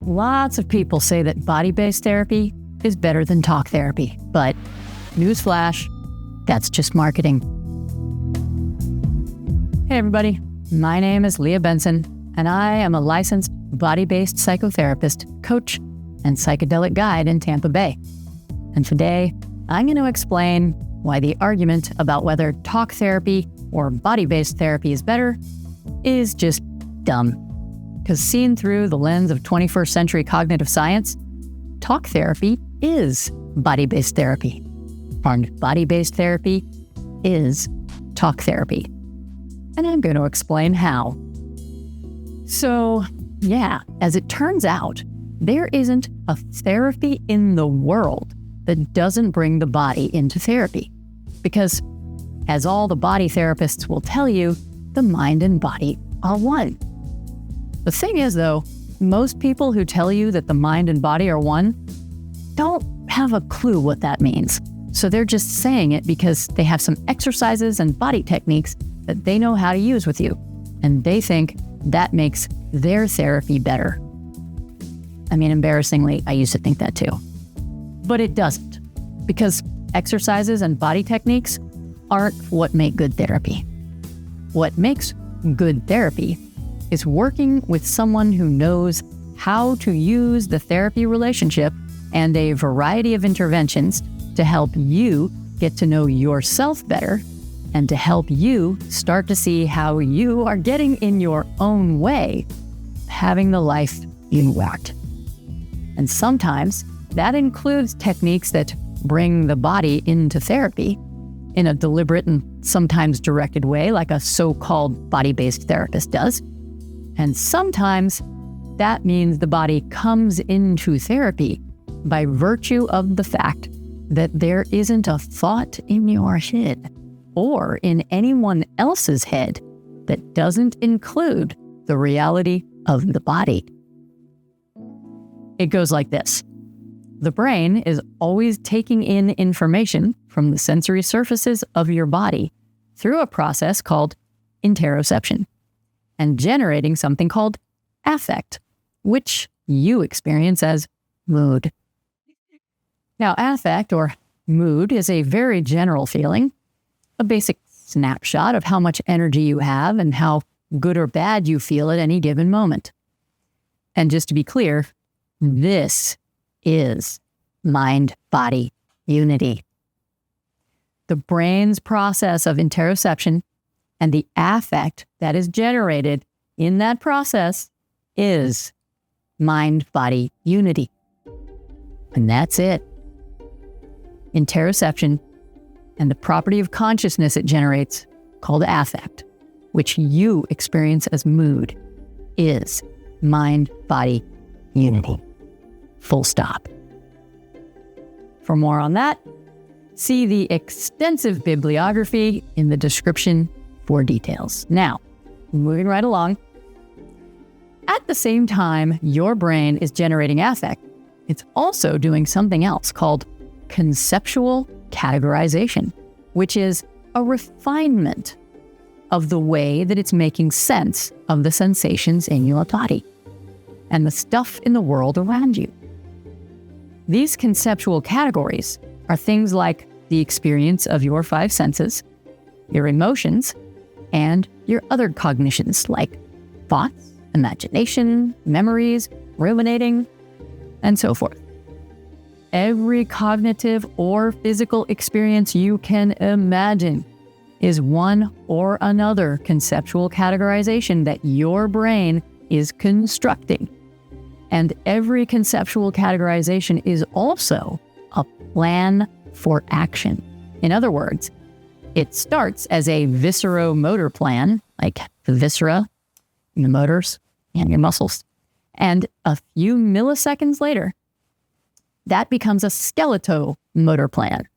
lots of people say that body-based therapy is better than talk therapy, but newsflash, that's just marketing. Hey everybody, my name is Leah Benson, and I am a licensed body-based psychotherapist, coach, and psychedelic guide in Tampa Bay. And today, I'm going to explain why the argument about whether talk therapy or body-based therapy is better is just dumb. Because seen through the lens of 21st century cognitive science, talk therapy is body-based therapy. And body-based therapy is talk therapy. And I'm going to explain how. So, yeah, as it turns out, there isn't a therapy in the world that doesn't bring the body into therapy. Because, as all the body therapists will tell you, the mind and body are one. The thing is, though, most people who tell you that the mind and body are one don't have a clue what that means. So they're just saying it because they have some exercises and body techniques that they know how to use with you. And they think that makes their therapy better. I mean, embarrassingly, I used to think that too. But it doesn't, because exercises and body techniques aren't what make good therapy. What makes good therapy is working with someone who knows how to use the therapy relationship and a variety of interventions to help you get to know yourself better and to help you start to see how you are getting in your own way, having the life you want. And sometimes that includes techniques that bring the body into therapy in a deliberate and sometimes directed way, like a so-called body-based therapist does. And sometimes that means the body comes into therapy by virtue of the fact that there isn't a thought in your head or in anyone else's head that doesn't include the reality of the body. It goes like this. The brain is always taking in information from the sensory surfaces of your body through a process called interoception and generating something called affect, which you experience as mood. Now, affect or mood is a very general feeling, a basic snapshot of how much energy you have and how good or bad you feel at any given moment. And just to be clear, this is mind-body unity. The brain's process of interoception and the affect that is generated in that process is mind-body unity. And that's it. Interoception and the property of consciousness it generates, called affect, which you experience as mood, is mind-body unity. Full stop. For more on that, see the extensive bibliography in the description for details. Now, moving right along. At the same time your brain is generating affect, it's also doing something else called conceptual categorization, which is a refinement of the way that it's making sense of the sensations in your body and the stuff in the world around you. These conceptual categories are things like the experience of your five senses, your emotions, and your other cognitions like thoughts, imagination, memories, ruminating, and so forth. Every cognitive or physical experience you can imagine is one or another conceptual categorization that your brain is constructing. And every conceptual categorization is also a plan for action. In other words, it starts as a visceromotor plan, like the viscera, and the motors, and your muscles. And a few milliseconds later, that becomes a skeletal-motor plan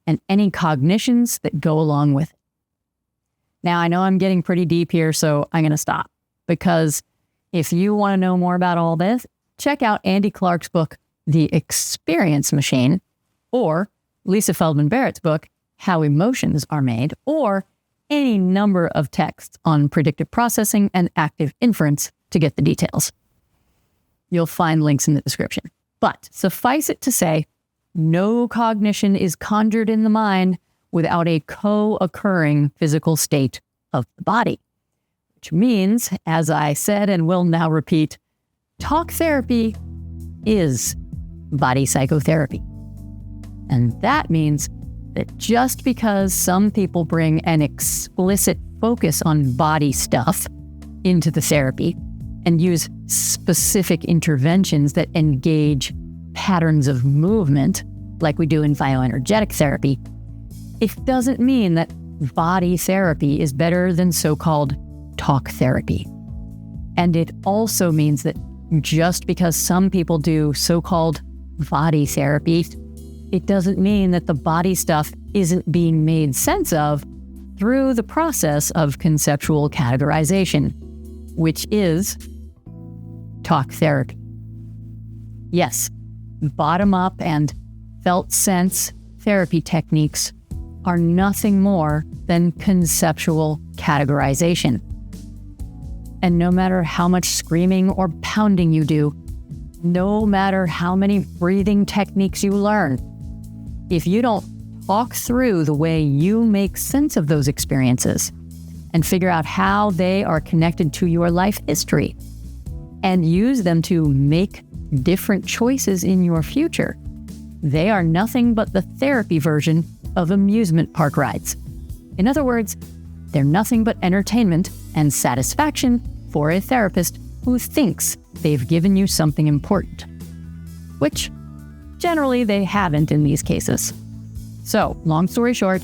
and any cognitions that go along with it. Now, I know I'm getting pretty deep here, so I'm going to stop, because if you want to know more about all this, check out Andy Clark's book, The Experience Machine, or Lisa Feldman Barrett's book, How Emotions Are Made, or any number of texts on predictive processing and active inference to get the details. You'll find links in the description. But suffice it to say, no cognition is conjured in the mind without a co-occurring physical state of the body. Which means, as I said and will now repeat, talk therapy is body psychotherapy. And that means that just because some people bring an explicit focus on body stuff into the therapy and use specific interventions that engage patterns of movement, like we do in bioenergetic therapy, it doesn't mean that body therapy is better than so-called talk therapy. And it also means that just because some people do so-called body therapy, it doesn't mean that the body stuff isn't being made sense of through the process of conceptual categorization, which is talk therapy. Yes, bottom-up and felt sense therapy techniques are nothing more than conceptual categorization. And no matter how much screaming or pounding you do, no matter how many breathing techniques you learn, if you don't talk through the way you make sense of those experiences and figure out how they are connected to your life history and use them to make different choices in your future, they are nothing but the therapy version of amusement park rides. In other words, they're nothing but entertainment and satisfaction for a therapist who thinks they've given you something important, which generally they haven't in these cases. So, long story short,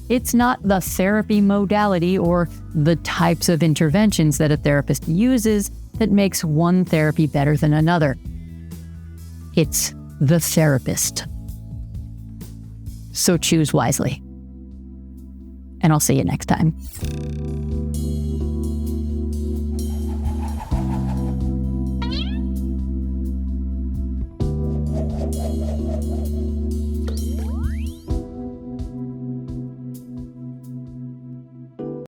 it's not the therapy modality or the types of interventions that a therapist uses that makes one therapy better than another. It's the therapist. So choose wisely. And I'll see you next time.